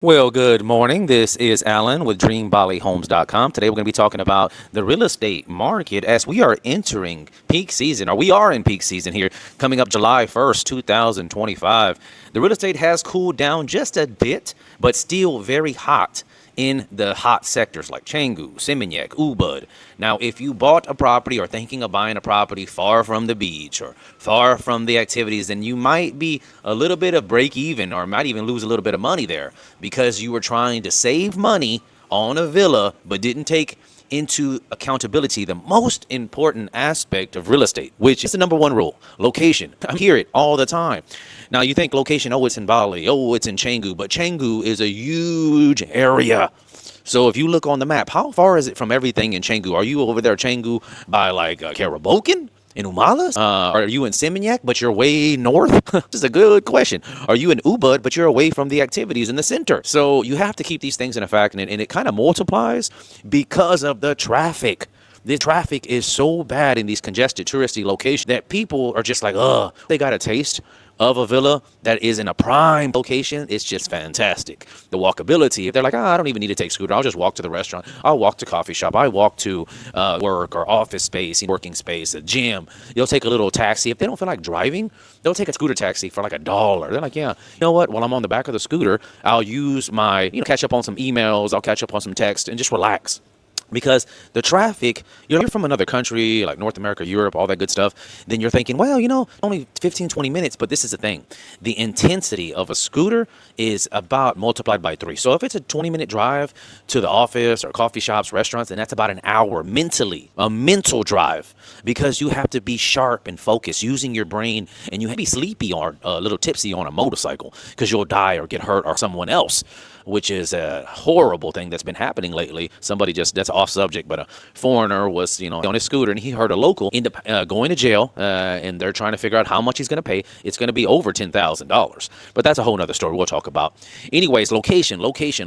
Well, good morning. This is Alan with DreamBaliHomes.com. Today we're going to be talking about the real estate market as we are entering peak season, or we are in peak season here, coming up July 1st, 2025. The real estate has cooled down just a bit, but still very hot in the hot sectors like Canggu, Seminyak, Ubud. Now, if you bought a property or thinking of buying a property far from the beach or far from the activities, then you might be a little bit of break even or might even lose a little bit of money there because you were trying to save money on a villa but didn't take into accountability the most important aspect of real estate, which is the number one rule: location. I hear it all the time. Now you think location, oh, it's in Bali, oh, it's in Canggu, but Canggu is a huge area. So if you look on the map, how far is it from everything in Canggu? Are you over there, Canggu, by like Karabokan? In Umalas? Are you in Seminyak, but you're way north? This is a good question. Are you in Ubud, but you're away from the activities in the center? So you have to keep these things in effect, and it kind of multiplies because of the traffic. The traffic is so bad in these congested touristy locations that people are just like, ugh, they got a taste of a villa that is in a prime location. It's just fantastic. The walkability, if they're like, I don't even need to take scooter, I'll just walk to the restaurant, I'll walk to coffee shop, I walk to work or office space, working space, a gym. They'll take a little taxi. If they don't feel like driving, they'll take a scooter taxi for like $1. They're like, yeah, you know what, while I'm on the back of the scooter, I'll use my, catch up on some emails, I'll catch up on some text and just relax. Because the traffic, you're from another country like North America, Europe, all that good stuff, then you're thinking, well, only 15, 20 minutes. But this is the thing. The intensity of a scooter is about multiplied by 3. So if it's a 20-minute drive to the office or coffee shops, restaurants, then that's about an hour mentally, a mental drive, because you have to be sharp and focused, using your brain, and you have to be sleepy or a little tipsy on a motorcycle because you'll die or get hurt or someone else, which is a horrible thing that's been happening lately. Somebody that's off subject, but a foreigner was, on his scooter and he heard a local end up going to jail, and they're trying to figure out how much he's going to pay. It's going to be over $10,000, but that's a whole nother story we'll talk about. Anyways, location,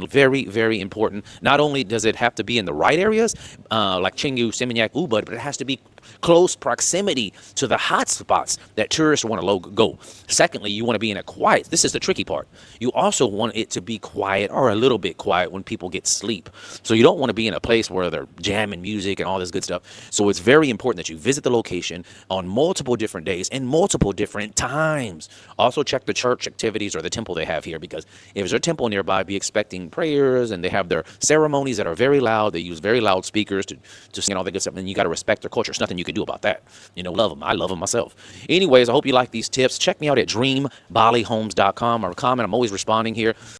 very, very important. Not only does it have to be in the right areas, like Canggu, Seminyak, Ubud, but it has to be close proximity to the hot spots that tourists want to go. Secondly, you want to be in a quiet. This is the tricky part. You also want it to be quiet or a little bit quiet when people get sleep. So you don't want to be in a place where they're jamming music and all this good stuff. So it's very important that you visit the location on multiple different days and multiple different times. Also check the church activities or the temple they have here, because if there's a temple nearby, be expecting prayers, and they have their ceremonies that are very loud. They use very loud speakers to all that good stuff, and you got to respect their culture. There's nothing you can do about that. Love them. I love them myself. Anyways, I hope you like these tips. Check me out at DreamBaliHomes.com or comment. I'm always responding here.